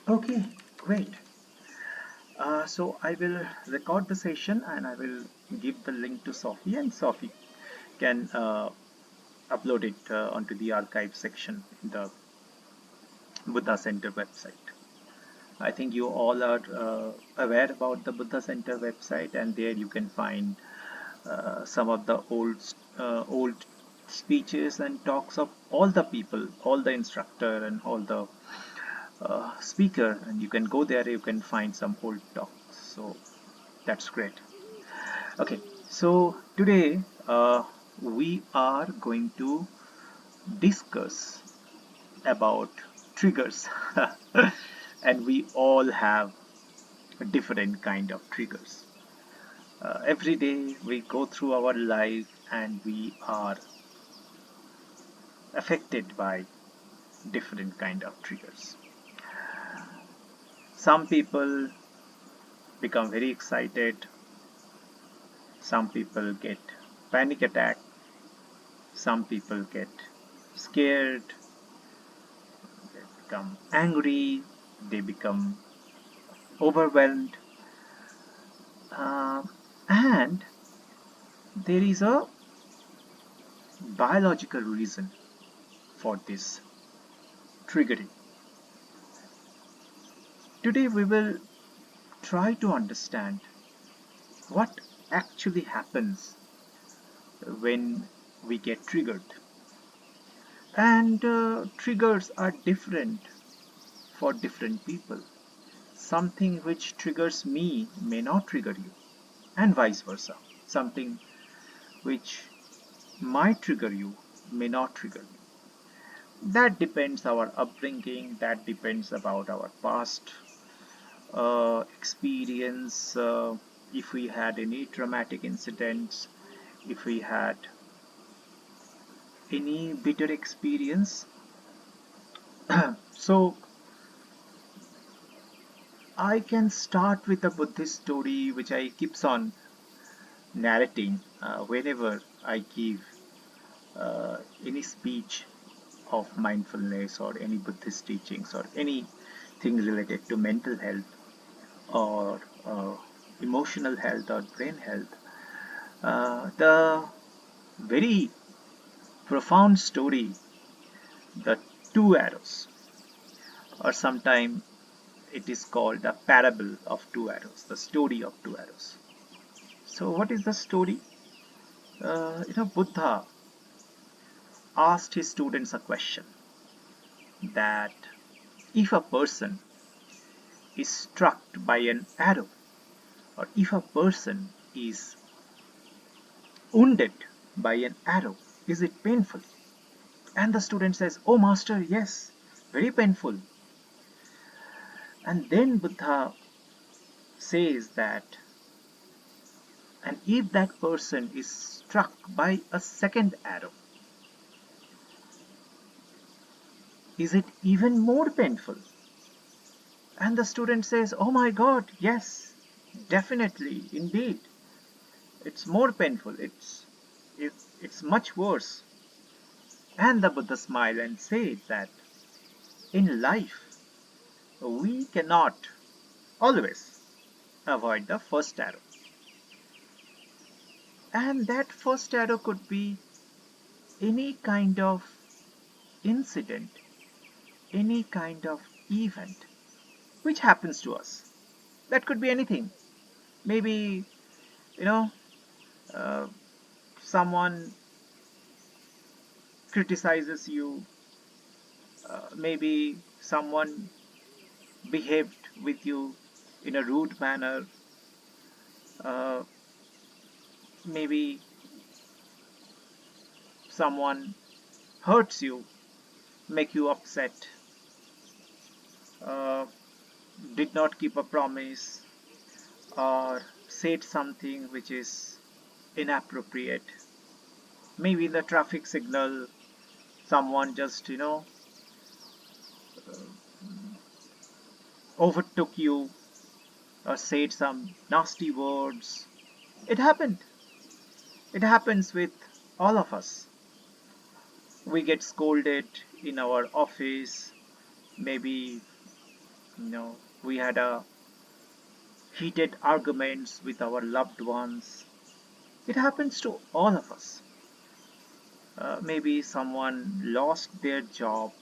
Okay, great. So I will record the session and I will give the link to Sophie, and Sophie can upload it onto the archive section in the Buddha Center website. I think you all are aware about the Buddha Center website, and there you can find some of the old speeches and talks of all the people, all the instructor and all the speaker, and you can go there, you can find some old talks. So that's great. Okay, so today we are going to discuss about triggers, and we all have a different kind of triggers. Every day we go through our life and we are affected by different kind of triggers. Some people become very excited, some people get panic attack, some people get scared, they become angry, they become overwhelmed, uh, and there is a biological reason for this triggering. Today we will try to understand what actually happens when we get triggered. And triggers are different for different people. Something which triggers me may not trigger you, and vice versa. Something which might trigger you may not trigger me. That depends our upbringing, that depends about our past experience, if we had any traumatic incidents, if we had any bitter experience. So I can start with a Buddhist story which I keeps on narrating whenever I give any speech of mindfulness or any Buddhist teachings or anything related to mental health or emotional health or brain health. The very profound story, the two arrows, or sometimes it is called the parable of two arrows, the story of two arrows. So, what is the story? Buddha asked his students a question that if a person is struck by an arrow, or if a person is wounded by an arrow, is it painful? And the student says, "Oh, master, yes, very painful." And then Buddha says that, and if that person is struck by a second arrow, is it even more painful? And the student says, "Oh my God, yes, definitely, indeed. It's more painful. It's much worse." And the Buddha smiled and said that in life we cannot always avoid the first arrow. And that first arrow could be any kind of incident, any kind of event which happens to us. That could be anything. Maybe, you know, uh, someone criticizes you, maybe someone behaved with you in a rude manner, uh, maybe someone hurts you, make you upset, uh, did not keep a promise, or said something which is inappropriate. Maybe the traffic signal, someone just, overtook you or said some nasty words. It happened. It happens with all of us. We get scolded in our office, maybe We had a heated arguments with our loved ones. It happens to all of us. Maybe someone lost their job,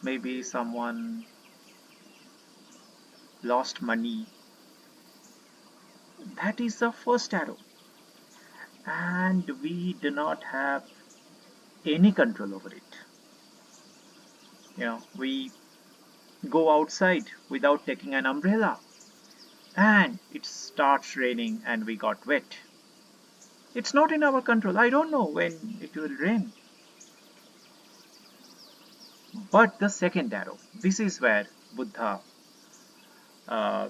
maybe someone lost money. That is the first arrow, and we do not have any control over it. We go outside without taking an umbrella, and it starts raining and we got wet. It's not in our control. I don't know when it will rain. But the second arrow, this is where Buddha uh,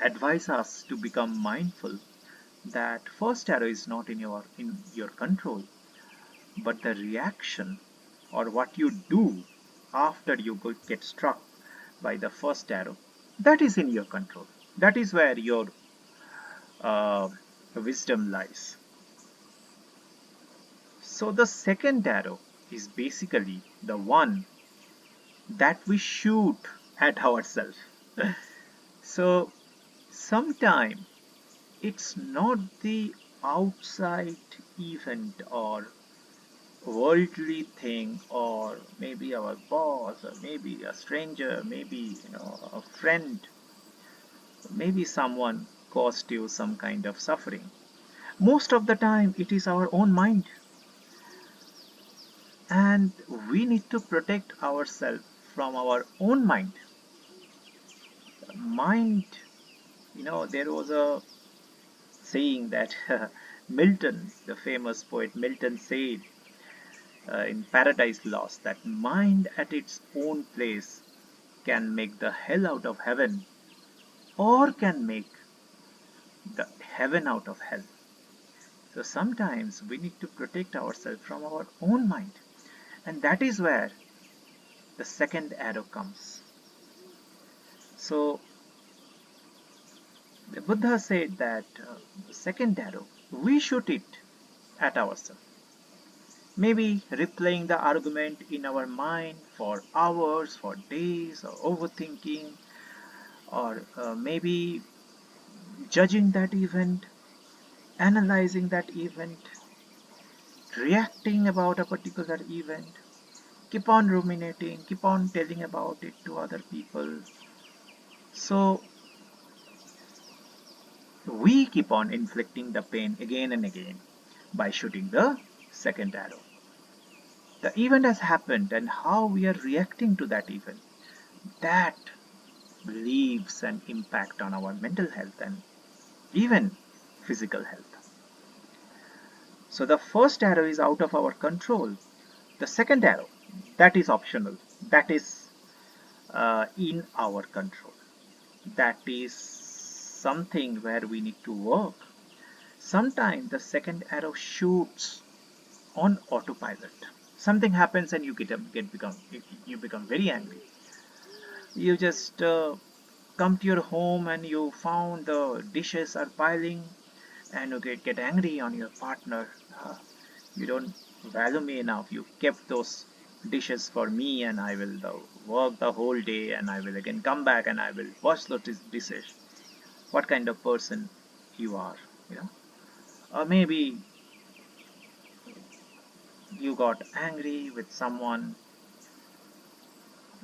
advises us to become mindful. That first arrow is not in your control, but the reaction or what you do after you get struck by the first arrow, that is in your control. That is where your uh, wisdom lies. So the second arrow is basically the one that we shoot at ourselves. So sometime it's not the outside event or worldly thing, or maybe our boss, or maybe a stranger, maybe a friend, maybe someone caused you some kind of suffering. Most of the time it is our own mind, and we need to protect ourselves from our own mind. Mind, there was a saying that Milton, the famous poet Milton, said in Paradise Lost that mind at its own place can make the hell out of heaven, or can make the heaven out of hell. So sometimes we need to protect ourselves from our own mind, and that is where the second arrow comes. So the Buddha said that the second arrow, we shoot it at ourselves. Maybe replaying the argument in our mind for hours, for days, or overthinking, or maybe judging that event, analyzing that event, reacting about a particular event, keep on ruminating, keep on telling about it to other people. So we keep on inflicting the pain again and again by shooting the second arrow. The event has happened, and how we are reacting to that event, that leaves an impact on our mental health and even physical health. So the first arrow is out of our control. The second arrow, that is optional. That is in our control. That is something where we need to work. Sometimes the second arrow shoots on autopilot. Something happens and you become very angry. You just come to your home and you found the dishes are piling, and you get angry on your partner. You don't value me enough. You kept those dishes for me, and I will work the whole day, and I will again come back and I will wash those dishes. What kind of person you are, you know? Or maybe you got angry with someone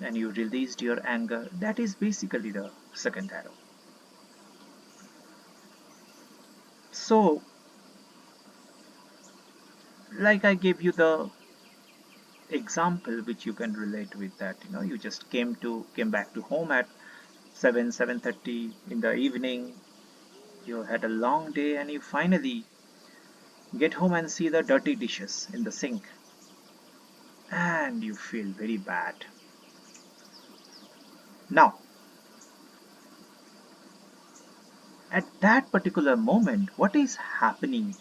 and you released your anger. That is basically the second arrow. So, like I gave you the example which you can relate with, that you just came back to home at 7:30 in the evening. You had a long day and you finally get home and see the dirty dishes in the sink, and you feel very bad. Now, at that particular moment, what is happening,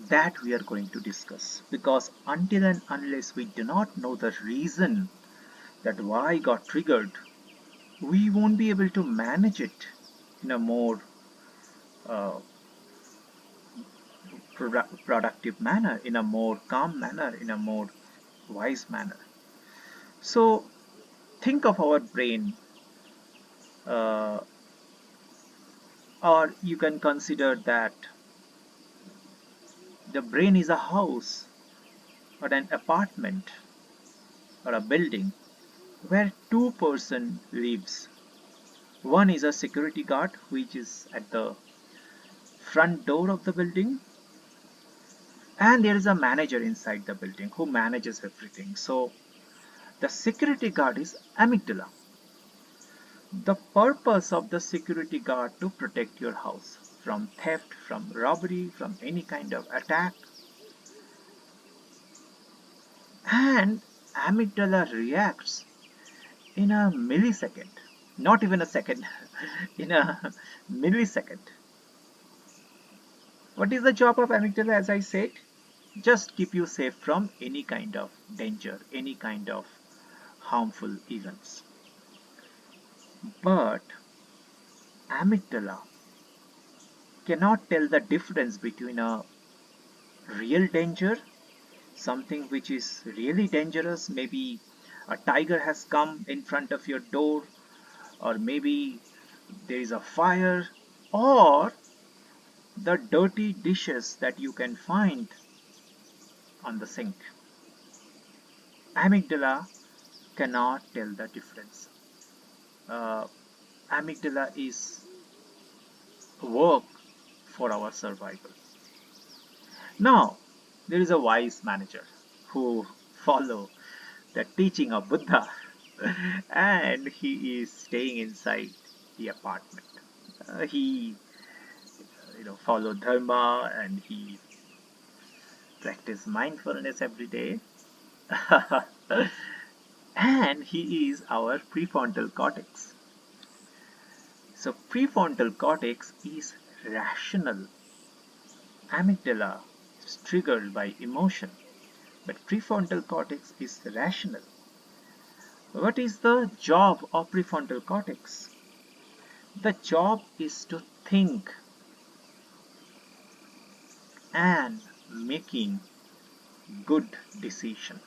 that we are going to discuss, because until and unless we do not know the reason that why got triggered, we won't be able to manage it in a more uh, productive manner, in a more calm manner, in a more wise manner. So think of our brain, uh, or you can consider that the brain is a house or an apartment or a building where two-person lives. One is a security guard which is at the front door of the building, and there is a manager inside the building who manages everything. So the security guard is amygdala. The purpose of the security guard to protect your house from theft, from robbery, from any kind of attack. And amygdala reacts in a millisecond, not even a second, in a millisecond. What is the job of amygdala, as I said? Just keep you safe from any kind of danger, any kind of harmful events. But amygdala cannot tell the difference between a real danger, something which is really dangerous, maybe a tiger has come in front of your door, or maybe there is a fire, or the dirty dishes that you can find on the sink. Amygdala cannot tell the difference. Uh, Amygdala is work for our survival. Now, there is a wise manager who follow the teaching of Buddha, and he is staying inside the apartment. He, follow dharma, and he practice mindfulness every day. And he is our prefrontal cortex. So prefrontal cortex is rational. Amygdala is triggered by emotion, but prefrontal cortex is rational. What is the job of prefrontal cortex? The job is to think and making good decision.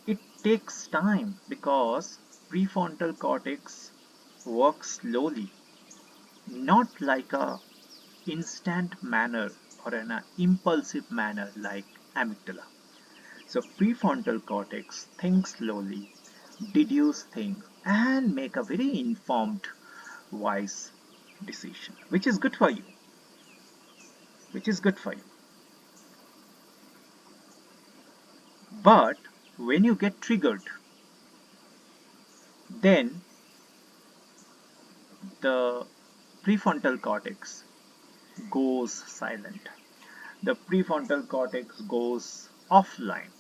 It takes time because prefrontal cortex works slowly, not like a instant manner or in an impulsive manner like amygdala. So prefrontal cortex thinks slowly, deduce things, and make a very informed, wise decision, which is good for you. Which is good for you. But when you get triggered, then the prefrontal cortex goes silent. The prefrontal cortex goes offline.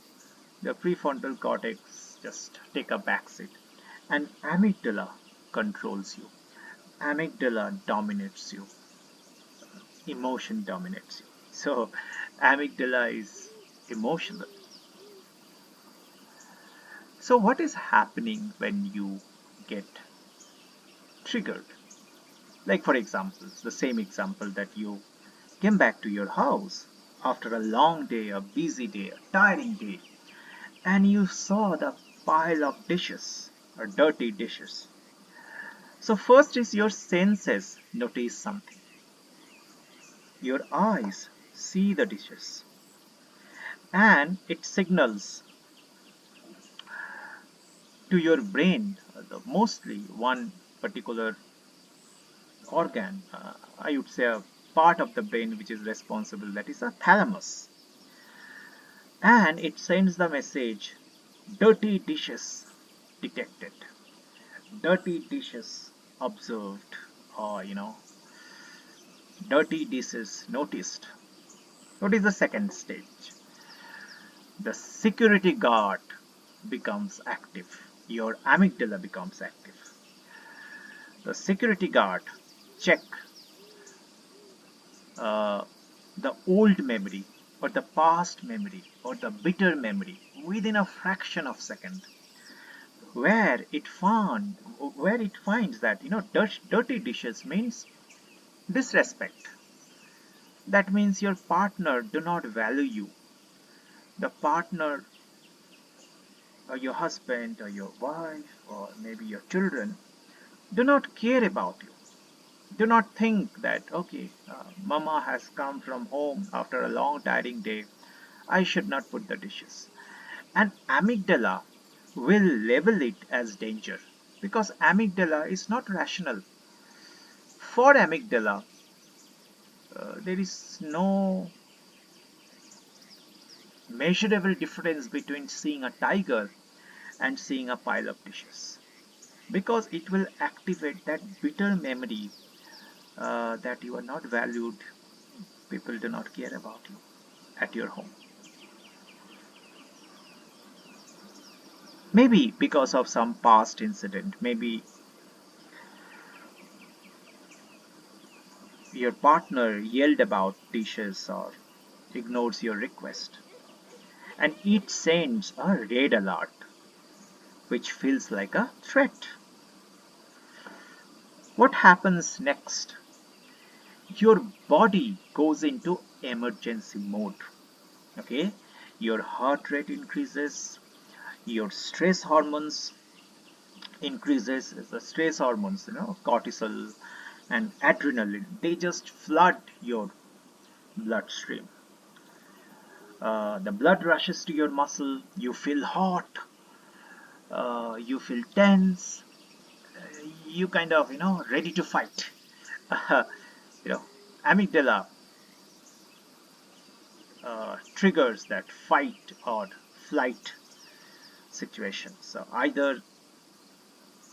The prefrontal cortex just take a backseat, and amygdala controls you. Amygdala dominates you. Emotion dominates you. So amygdala is emotional. So what is happening when you get triggered? Like for example, the same example that you came back to your house after a long day, a busy day, a tiring day, and you saw the pile of dishes or dirty dishes. So first is your senses notice something. Your eyes see the dishes, and it signals to your brain, mostly one particular organ, I would say a part of the brain which is responsible, that is a thalamus. And it sends the message, dirty dishes detected, dirty dishes observed, or dirty dishes noticed. What is the second stage? The security guard becomes active. Your amygdala becomes active. The security guard check uh, the old memory or the past memory or the bitter memory within a fraction of second, where it finds that dirty dishes means disrespect. That means your partner do not value you. The partner or your husband or your wife or maybe your children do not care about you. Do not think that, okay, mama has come from home after a long tiring day. I should not put the dishes. And amygdala will label it as danger because amygdala is not rational. For amygdala, there is no measurable difference between seeing a tiger and seeing a pile of dishes because it will activate that bitter memory that you are not valued, people do not care about you at your home. Maybe because of some past incident, maybe your partner yelled about dishes or ignores your request, and it sends a red alert, which feels like a threat. What happens next? Your body goes into emergency mode. Okay, your heart rate increases, your stress hormones increases. The stress hormones, cortisol and adrenaline, they just flood your bloodstream. The blood rushes to your muscle, you feel hot, you feel tense, you kind of, ready to fight. you know, Amygdala triggers that fight or flight situation. So either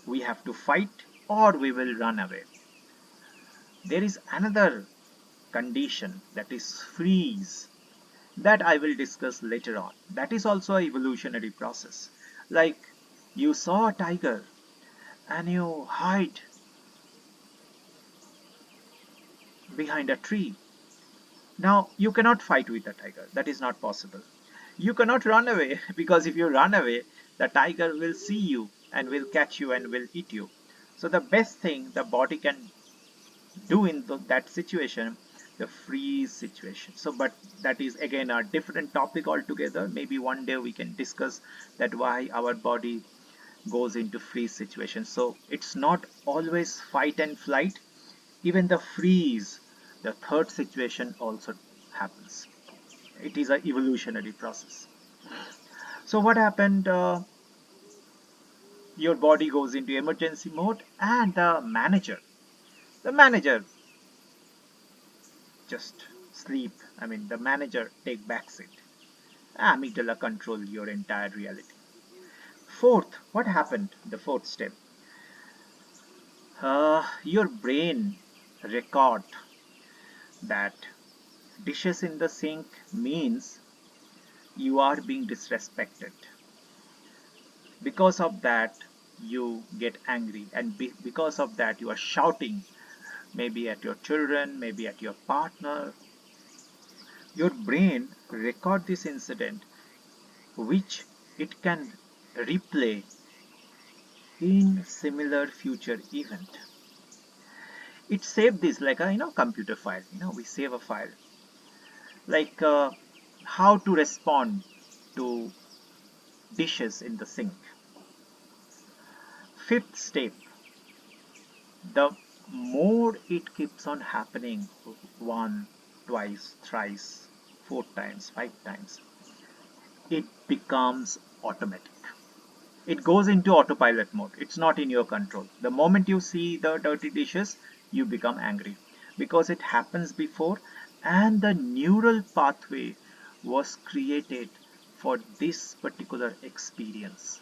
we have to fight or we will run away. There is another condition that is freeze that I will discuss later on. That is also an evolutionary process. Like you saw a tiger and you hide behind a tree. Now you cannot fight with the tiger. That is not possible. You cannot run away because if you run away, the tiger will see you and will catch you and will eat you. So the best thing the body can do in that situation, the freeze situation. So but that is again a different topic altogether. Maybe one day we can discuss that why our body goes into freeze situation. So it's not always fight and flight, even the freeze, the third situation also happens. It is an evolutionary process. So what happened, your body goes into emergency mode and the manager just sleep. I mean, the manager take backseat. Amygdala control your entire reality. Fourth, what happened? The fourth step. Your brain record that dishes in the sink means you are being disrespected. Because of that, you get angry, and because of that, you are shouting, maybe at your children, maybe at your partner. Your brain record this incident, which it can replay in similar future event. It saved this like a computer file. We save a file like how to respond to dishes in the sink. Fifth step, the more it keeps on happening, one, twice, thrice, four times, five times, it becomes automatic. It goes into autopilot mode. It's not in your control. The moment you see the dirty dishes, you become angry because it happens before, and the neural pathway was created for this particular experience.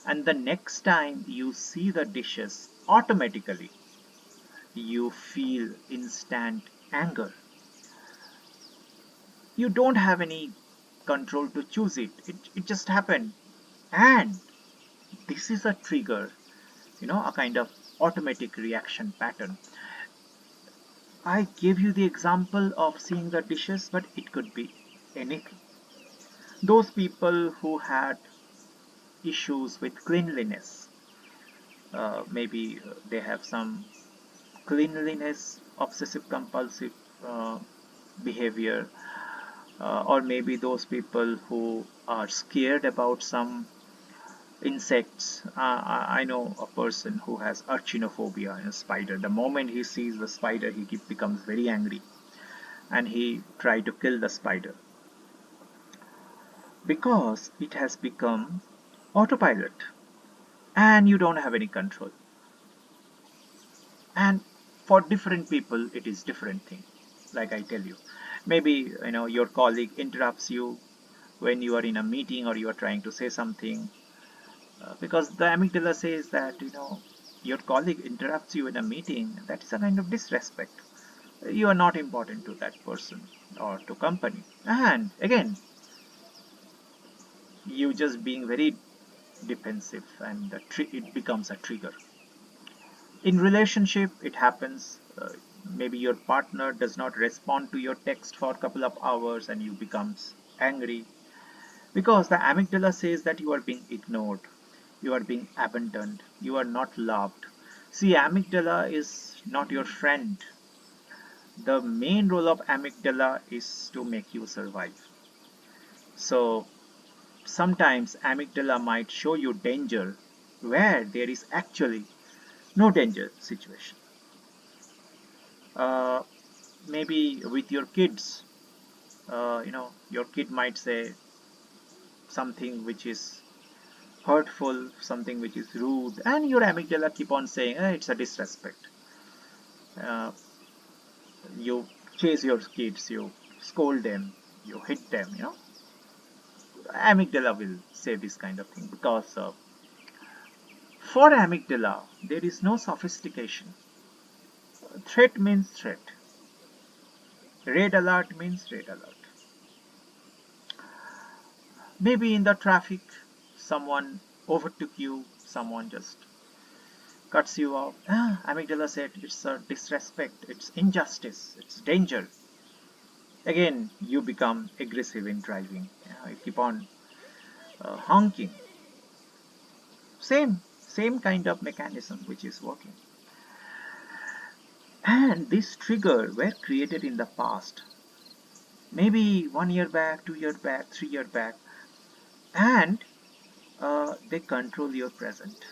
And the next time you see the dishes, automatically you feel instant anger. You don't have any control to choose it. It just happened. And this is a trigger, a kind of automatic reaction pattern. I gave you the example of seeing the dishes, but it could be anything. Those people who had issues with cleanliness, maybe they have some cleanliness obsessive compulsive behavior, or maybe those people who are scared about some insects. I know a person who has arachnophobia in a spider. The moment he sees the spider, becomes very angry and he try to kill the spider because it has become autopilot and you don't have any control. And for different people, it is different thing. Like I tell you, maybe your colleague interrupts you when you are in a meeting or you are trying to say something, because the amygdala says that your colleague interrupts you in a meeting, that is a kind of disrespect. You are not important to that person or to company, and again you just being very defensive, and it becomes a trigger. In relationship it happens. Maybe your partner does not respond to your text for a couple of hours and you becomes angry because the amygdala says that you are being ignored, you are being abandoned, you are not loved. See, amygdala is not your friend. The main role of amygdala is to make you survive. So sometimes amygdala might show you danger where there is actually no danger situation. uh, Maybe with your kids, your kid might say something which is hurtful, something which is rude, and your amygdala keep on saying, it's a disrespect. uh, you chase your kids, you scold them, you hit them, amygdala will say this kind of thing because for amygdala there is no sophistication. Threat means threat, red alert means red alert. Maybe in the traffic someone overtook you, someone just cuts you off. Amygdala said it's a disrespect, it's injustice, it's danger. Again, you become aggressive in driving. You keep on honking. Same kind of mechanism which is working. And this trigger were created in the past, maybe 1 year back, 2 year back, 3 year back, and they control your present.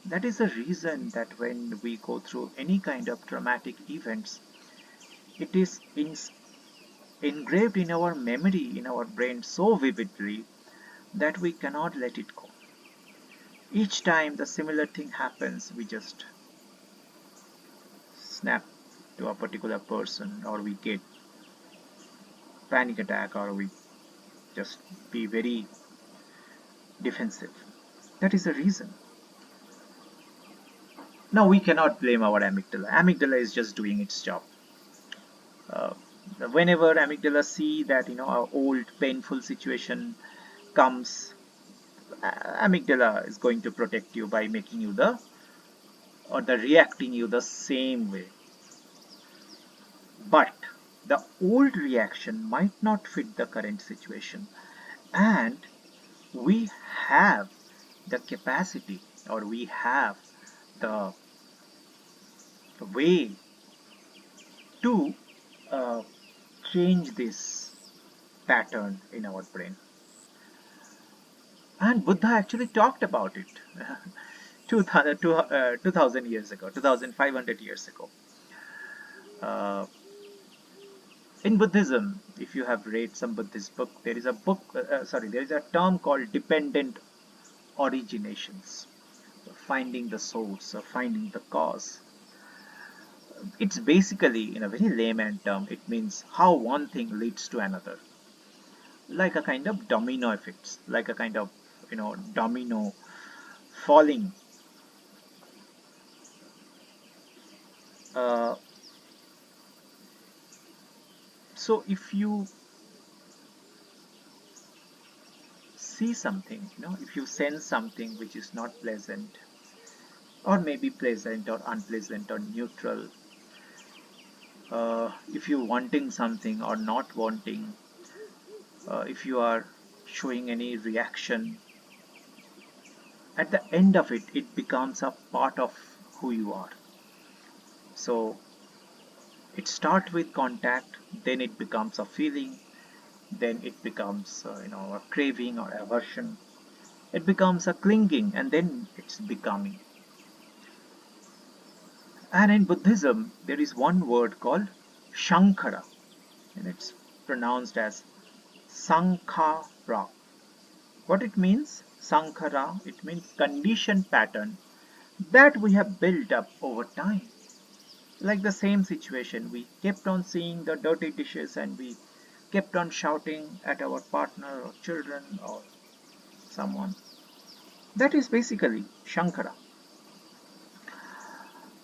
That is the reason that when we go through any kind of traumatic events, it is engraved in our memory, in our brain so vividly that we cannot let it go. Each time the similar thing happens, we just snap to a particular person, or we get panic attack, or we just be very defensive. That is the reason. Now we cannot blame our amygdala. Amygdala is just doing its job. Uh, Whenever amygdala see that a old painful situation comes, amygdala is going to protect you by making you the reacting you the same way. But the old reaction might not fit the current situation, and we have the capacity, or we have the way to uh, change this pattern in our brain. And Buddha actually talked about it 2000 years ago, 2500 years ago. Uh, in Buddhism, if you have read some Buddhist book, there is a there is a term called dependent originations, finding the source or finding the cause. It's basically, in a very layman term, it means how one thing leads to another, like a kind of domino effects, like a kind of domino falling. Uh, so if you see something, if you sense something which is not pleasant, or maybe pleasant or unpleasant or neutral, if you wanting something or not wanting, if you are showing any reaction, at the end of it, it becomes a part of who you are. So it starts with contact, then it becomes a feeling, then it becomes a craving or aversion, It becomes a clinging, and then it's becoming. And in Buddhism, there is one word called Shankara, and it's pronounced as Sankhara. What it means? Sankhara, it means conditioned pattern that we have built up over time. Like the same situation, we kept on seeing the dirty dishes and we kept on shouting at our partner or children or someone. That is basically Shankara.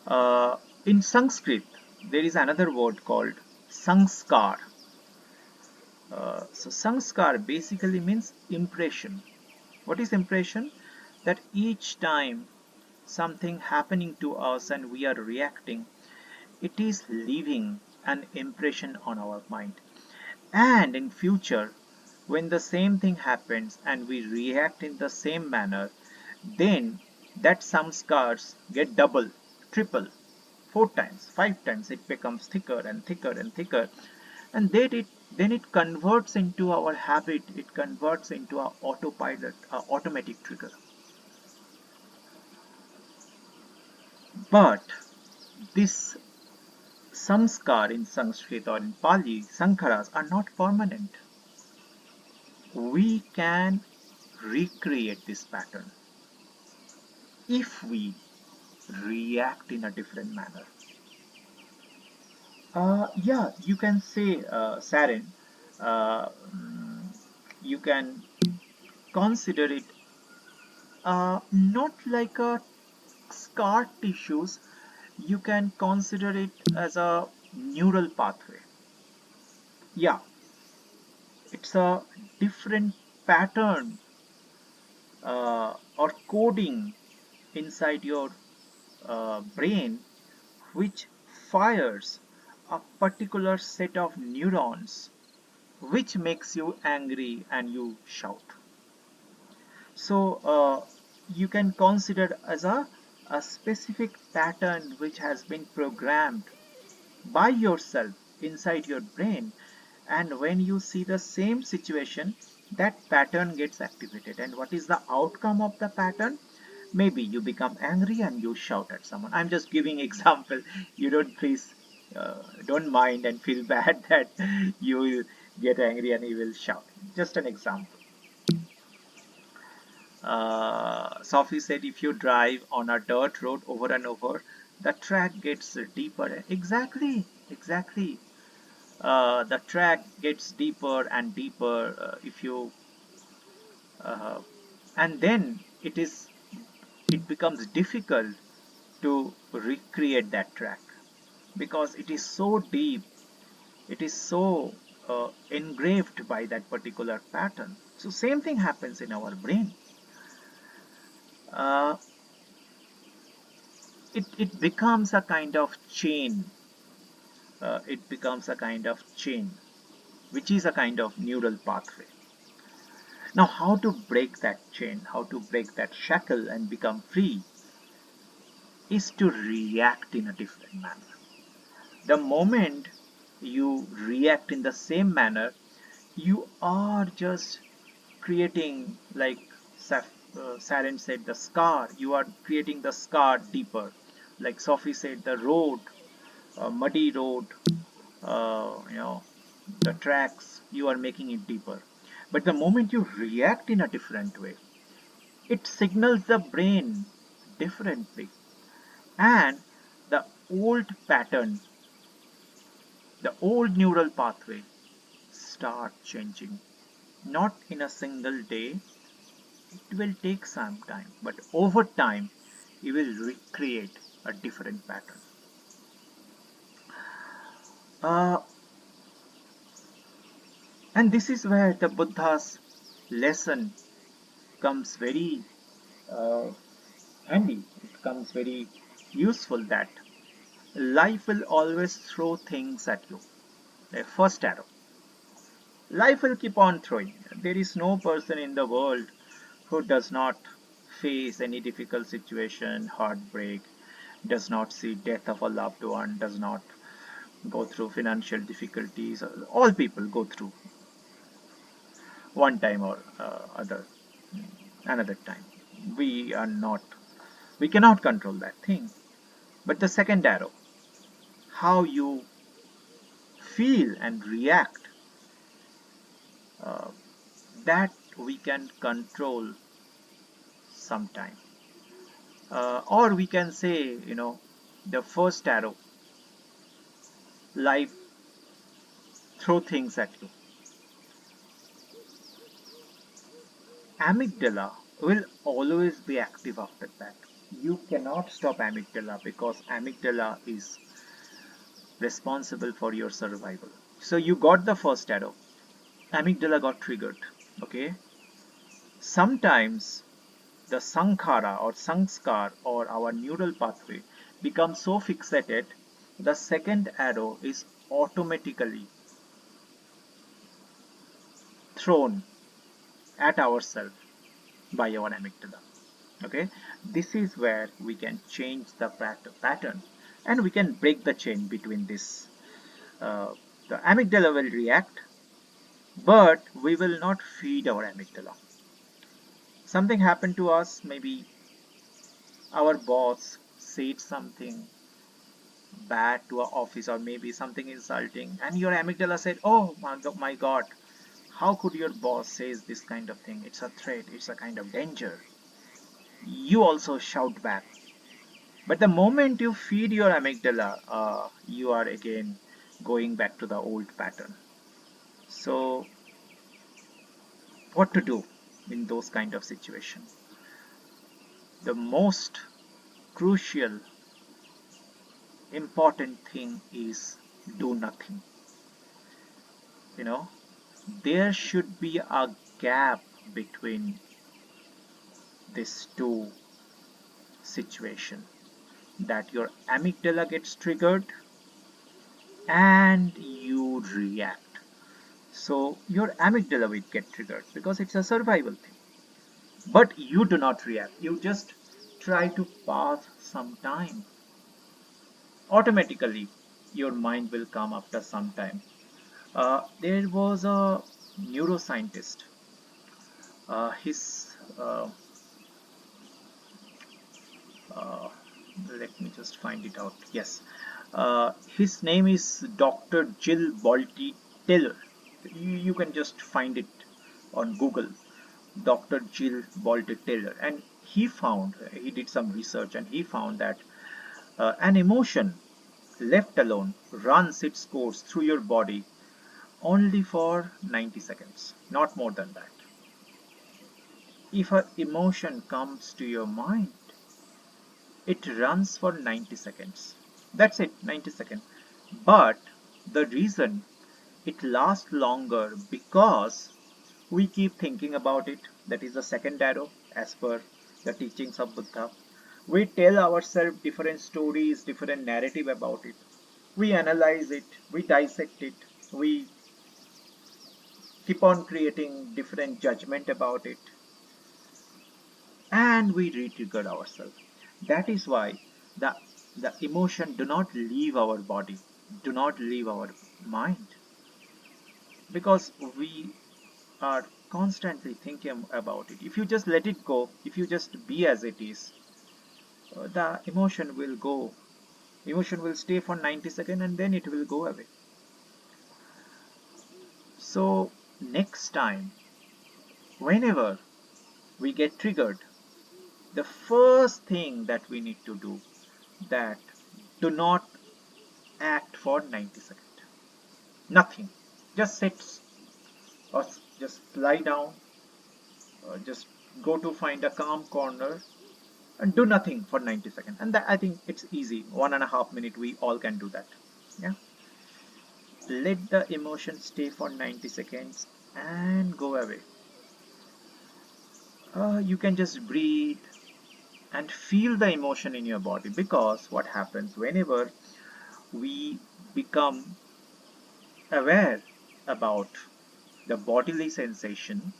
Uh, in Sanskrit, there is another word called Sanskar. So Sanskar basically means impression. What is impression? That each time something happening to us and we are reacting, it is leaving an impression on our mind. And in future, when the same thing happens and we react in the same manner, then that samskars get double, triple, four times, five times. It becomes thicker and thicker and thicker, and then it converts into our habit. It converts into our autopilot, our automatic trigger. But this samskar in Sanskrit or in Pali, sankharas are not permanent. We can recreate this pattern if we react in a different manner. Yeah, you can say, Saren, you can consider it not like a scar tissues, you can consider it as a neural pathway. Yeah, it's a different pattern or coding inside your brain which fires a particular set of neurons which makes you angry and you shout. So you can consider as a specific pattern which has been programmed by yourself inside your brain, and when you see the same situation, that pattern gets activated. And what is the outcome of the pattern? Maybe you become angry and you shout at someone. I'm just giving example. You don't, please don't mind and feel bad that you will get angry and you will shout. Just an example. Sophie said if you drive on a dirt road over and over, the track gets deeper. Exactly, exactly. The track gets deeper and deeper if you uh, and then it becomes difficult to recreate that track because it is so deep, it is so engraved by that particular pattern. So same thing happens in our brain. uh, it becomes a kind of chain. It becomes a kind of chain which is a kind of neural pathway. Now how to break that chain, how to break that shackle and become free, is to react in a different manner. The moment you react in the same manner, you are just creating, like Saren said, the scar. You are creating the scar deeper. Like Sophie said, the road, muddy road, the tracks, you are making it deeper. But the moment you react in a different way, it signals the brain differently. And the old pattern, the old neural pathway start changing. Not in a single day, it will take some time, but over time, you will recreate a different pattern. Uh, and this is where the Buddha's lesson comes very uh, handy. It comes very useful that life will always throw things at you. The first arrow. Life will keep on throwing. There is no person in the world who does not face any difficult situation, heartbreak, does not see death of a loved one, does not go through financial difficulties. All people go through one time or other. another time. We are not, we cannot control that thing. But the second arrow, how you feel and react, uh, that we can control sometime. Or we can say, the first arrow, life throw things at you. Amygdala will always be active after that. You cannot stop amygdala because amygdala is responsible for your survival. So you got the first arrow, amygdala got triggered. Okay. Sometimes the sankhara or sanskar or our neural pathway becomes so fixated, the second arrow is automatically thrown at ourselves by our amygdala. Okay, this is where we can change the pattern and we can break the chain between this. Uh, the amygdala will react, but we will not feed our amygdala. Something happened to us, maybe our boss said something bad to our office or maybe something insulting, and your amygdala said, oh my god, how could your boss says this kind of thing, it's a threat, it's a kind of danger. You also shout back. But the moment you feed your amygdala, you are again going back to the old pattern. So what to do in those kind of situations? The most crucial important thing is do nothing. You know, there should be a gap between these two situation, that your amygdala gets triggered and you react. So your amygdala will get triggered because it's a survival thing. But you do not react. You just try to pass some time. Automatically, your mind will come after some time. There was a neuroscientist. His uh, let me just find it out. Yes, his name is Dr. Jill Bolte Taylor. You can just find it on Google. Dr. Jill Bolte Taylor, and he did some research and he found that an emotion left alone runs its course through your body only for 90 seconds, not more than that. If an emotion comes to your mind, it runs for 90 seconds. That's it, 90 seconds. But the reason it lasts longer because we keep thinking about it. That is the second arrow as per the teachings of Buddha. We tell ourselves different stories, different narrative about it. We analyze it, we dissect it, we keep on creating different judgment about it, and we re-trigger ourselves. That is why the the emotion do not leave our body, do not leave our mind, because we are constantly thinking about it. If you just let it go, if you just be as it is, the emotion will go. Emotion will stay for 90 seconds and then it will go away. So next time, whenever we get triggered, the first thing that we need to do, that do not act for 90 seconds. Nothing. Just sit or just lie down or just go to find a calm corner and do nothing for 90 seconds. And that, I think it's easy. 1.5 minutes, we all can do that. Yeah. Let the emotion stay for 90 seconds and go away. You can just breathe and feel the emotion in your body, because what happens whenever we become aware about the bodily sensation,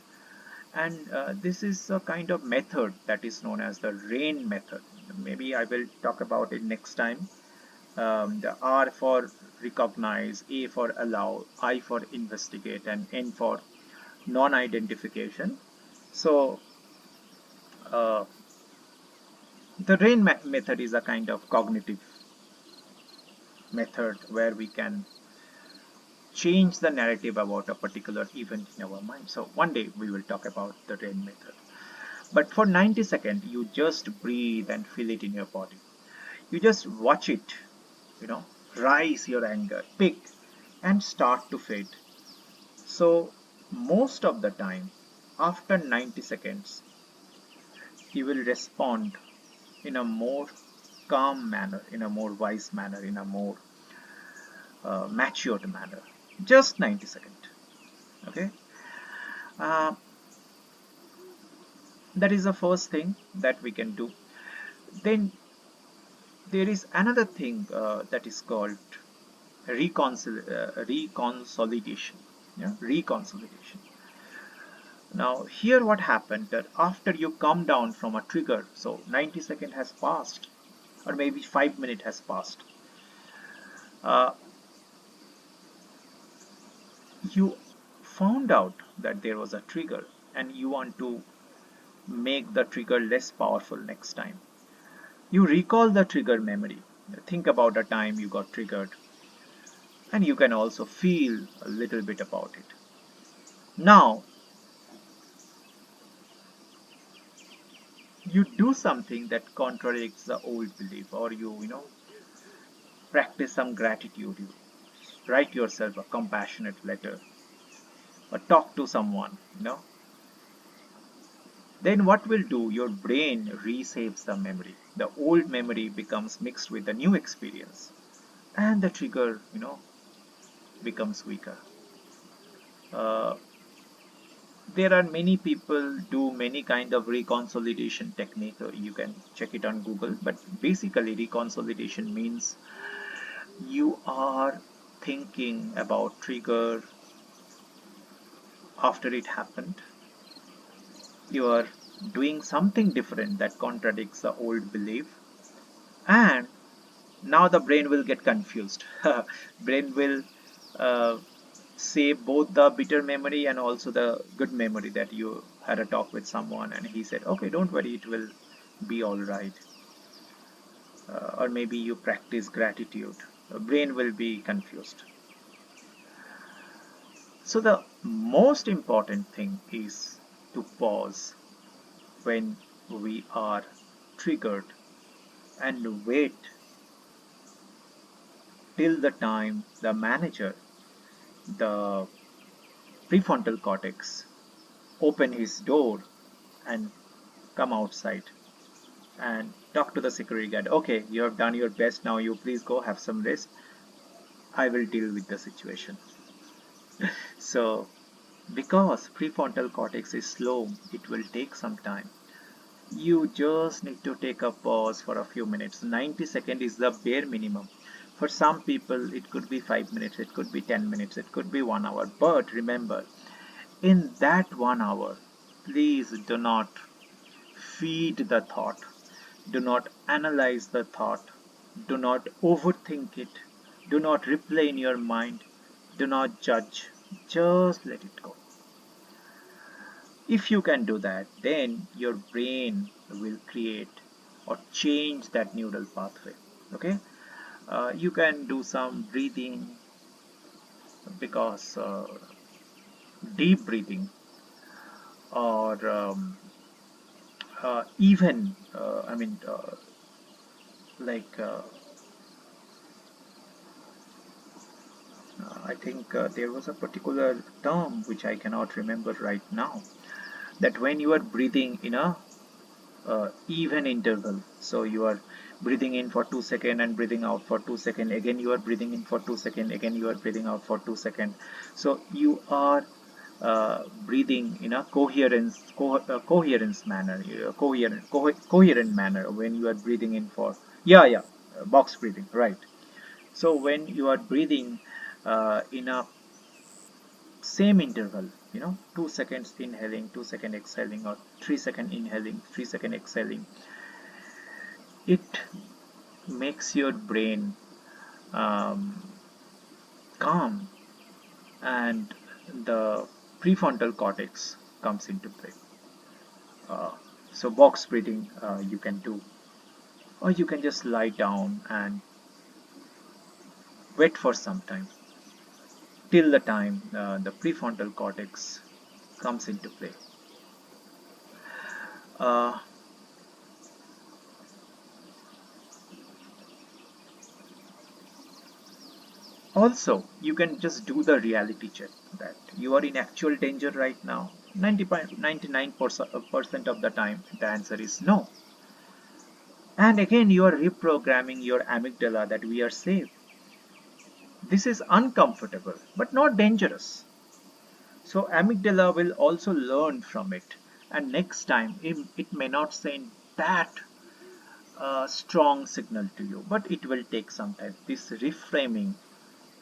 and this is a kind of method that is known as the RAIN method. Maybe I will talk about it next time. The R for recognize, A for allow, I for investigate, and N for non-identification. So uh, the rain method is a kind of cognitive method where we can change the narrative about a particular event in our mind. So one day we will talk about the rain method. But for 90 seconds, you just breathe and feel it in your body. You just watch it, rise your anger, peak, and start to fade. So most of the time, after 90 seconds, you will respond in a more calm manner, in a more wise manner, in a more matured manner. Just 90 seconds. Okay. Uh, that is the first thing that we can do. Then there is another thing that is called reconsolidation. Yeah, reconsolidation. Now here what happened that after you come down from a trigger, so 90 seconds has passed, or maybe 5 minutes has passed, uh, you found out that there was a trigger and you want to make the trigger less powerful next time. You recall the trigger memory. Think about a time you got triggered, and you can also feel a little bit about it. Now, you do something that contradicts the old belief, or you practice some gratitude. You write yourself a compassionate letter, or talk to someone. Then what will do? Your brain resaves the memory. The old memory becomes mixed with the new experience, and the trigger becomes weaker. Uh, there are many people do many kind of reconsolidation technique. You can check it on Google. But basically, reconsolidation means you are thinking about trigger after it happened. You are doing something different that contradicts the old belief, and now the brain will get confused. Brain will uh, save both the bitter memory and also the good memory that you had a talk with someone and he said, okay, don't worry, it will be all right. Or maybe you practice gratitude. The brain will be confused. So the most important thing is to pause when we are triggered and wait till the time the manager, the prefrontal cortex, open his door and come outside and talk to the security guard. Okay, you have done your best. Now you please go have some rest. I will deal with the situation. So, because prefrontal cortex is slow, it will take some time. You just need to take a pause for a few minutes. 90 seconds is the bare minimum. For some people, it could be 5 minutes, it could be 10 minutes, it could be 1 hour. But remember, in that 1 hour, please do not feed the thought. Do not analyze the thought. Do not overthink it. Do not replay in your mind. Do not judge. Just let it go. If you can do that, then your brain will create or change that neural pathway. Okay, you can do some breathing because deep breathing or even like I think there was a particular term which I cannot remember right now, that when you are breathing in a even interval, so you are breathing in for 2 seconds and breathing out for 2 seconds, again you are breathing in for 2 seconds, again you are breathing out for 2 seconds. So you are breathing in a coherence manner, coherent manner when you are breathing in for, yeah, box breathing, right? So when you are breathing in a same interval, 2 seconds inhaling, 2 seconds exhaling, or 3 seconds inhaling, 3 seconds exhaling, it makes your brain um, calm, and the prefrontal cortex comes into play. Uh, So box breathing you can do, or you can just lie down and wait for some time till the time the prefrontal cortex comes into play. Uh, Also, you can just do the reality check that you are in actual danger right now. 99% of the time, the answer is no. And again, you are reprogramming your amygdala that we are safe. This is uncomfortable, but not dangerous. So amygdala will also learn from it. And next time, it may not send that strong signal to you, but it will take some time. This reframing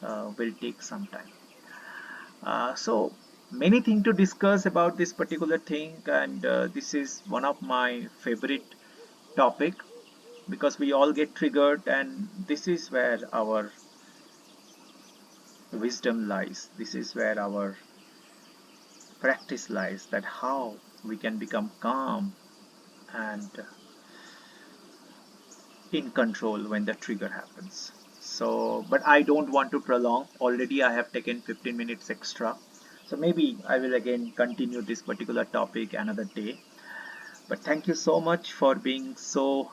will take some time. So many things to discuss about this particular thing, and this is one of my favorite topic because we all get triggered, and this is where our wisdom lies. This is where our practice lies, that how we can become calm and in control when the trigger happens. So, but I don't want to prolong. Already I have taken 15 minutes extra. So maybe I will again continue this particular topic another day. But thank you so much for being so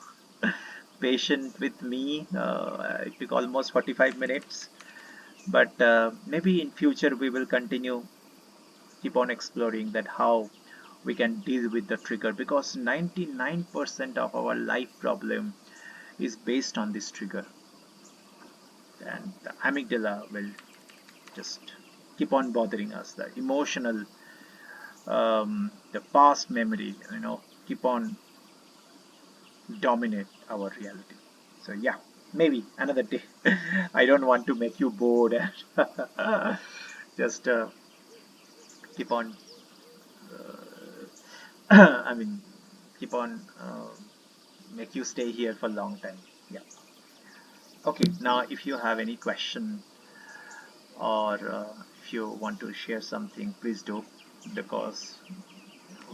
patient with me. It took almost 45 minutes. But maybe in future we will continue, keep on exploring that how we can deal with the trigger, because 99% of our life problem is based on this trigger, and the amygdala will just keep on bothering us. The emotional, the past memory, keep on dominate our reality. So yeah, maybe another day. I don't want to make you bored. Just keep on. I mean, keep on make you stay here for a long time. Yeah. Okay. Now, if you have any question, or if you want to share something, please do, because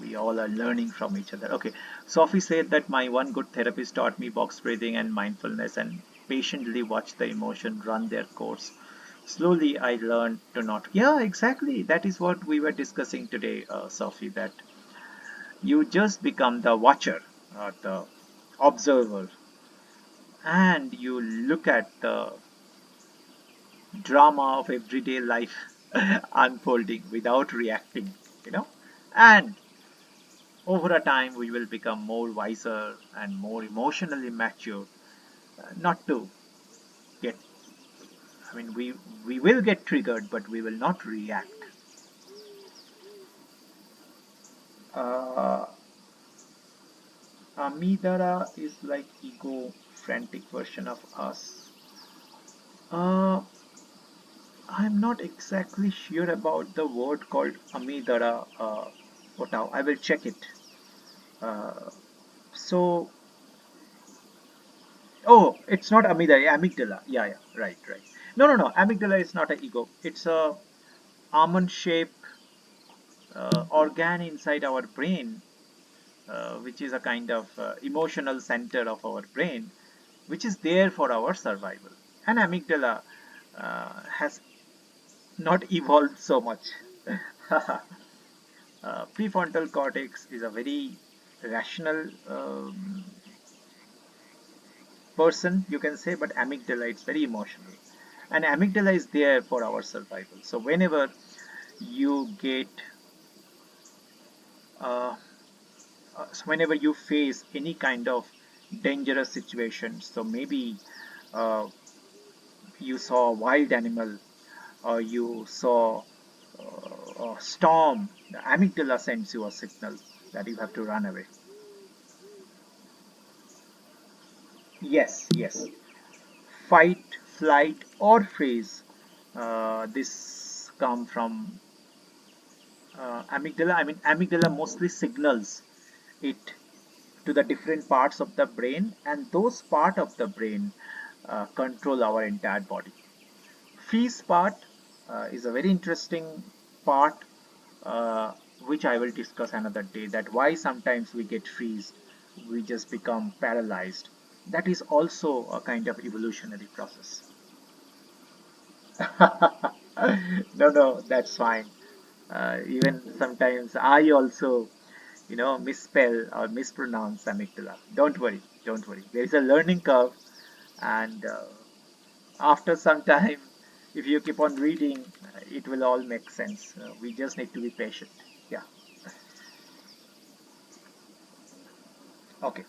we all are learning from each other. Okay, Sophie said that my one good therapist taught me box breathing and mindfulness and patiently watched the emotion run their course. Slowly, I learned to not. Yeah, exactly. That is what we were discussing today, Sophie, that you just become the watcher or the observer, and you look at the drama of everyday life unfolding without reacting, you know, and over a time we will become more wiser and more emotionally mature, not to get, I mean, we will get triggered, but we will not react. uh, Amidara is like ego frantic version of us. uh, I'm not exactly sure about the word called Amidara. Otao, I will check it. So oh, it's not amygdala, amygdala. Yeah, yeah, right, right. No, no, no. Amygdala is not an ego. It's a almond-shaped organ inside our brain, which is a kind of emotional center of our brain, which is there for our survival. And amygdala has not evolved so much. Prefrontal cortex is a very rational person, you can say, but amygdala, it's very emotional. And amygdala is there for our survival. So whenever you get, uh, so whenever you face any kind of dangerous situation, so maybe uh, you saw a wild animal, or you saw a storm, the amygdala sends you a signal that you have to run away. Yes, yes. Fight, flight, or freeze. This come from amygdala. I mean, amygdala mostly signals it to the different parts of the brain, and those part of the brain control our entire body. Freeze part is a very interesting part, uh, which I will discuss another day, that why sometimes we get freeze, we just become paralyzed. That is also a kind of evolutionary process. No, no, that's fine. Even sometimes I also, misspell or mispronounce amygdala. Don't worry, don't worry. There is a learning curve, and after some time, if you keep on reading, it will all make sense. We just need to be patient. Yeah. Okay.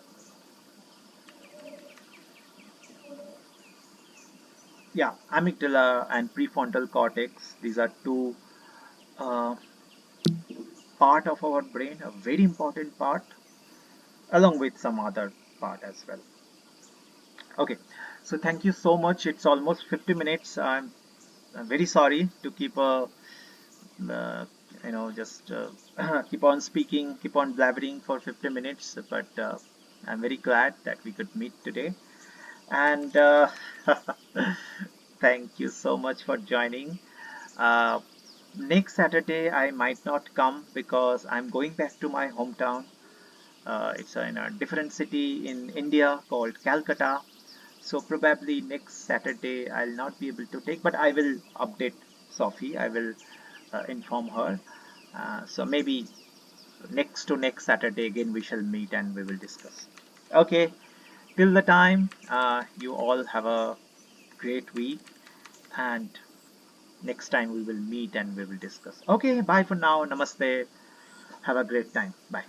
Yeah. Amygdala and prefrontal cortex. These are two uh, part of our brain, a very important part, along with some other part as well. Okay. So thank you so much. It's almost 50 minutes. I'm very sorry to keep uh, just keep on speaking, keep on blabbering for 50 minutes, but I'm very glad that we could meet today. And thank you so much for joining. Uh, Next Saturday, I might not come because I'm going back to my hometown. It's in a different city in India called Calcutta. So probably next Saturday I'll not be able to take, but I will update Sophie. I will inform her. So maybe next to next Saturday again we shall meet and we will discuss. Okay, till the time, you all have a great week, and next time we will meet and we will discuss. Okay, bye for now. Namaste. Have a great time. Bye.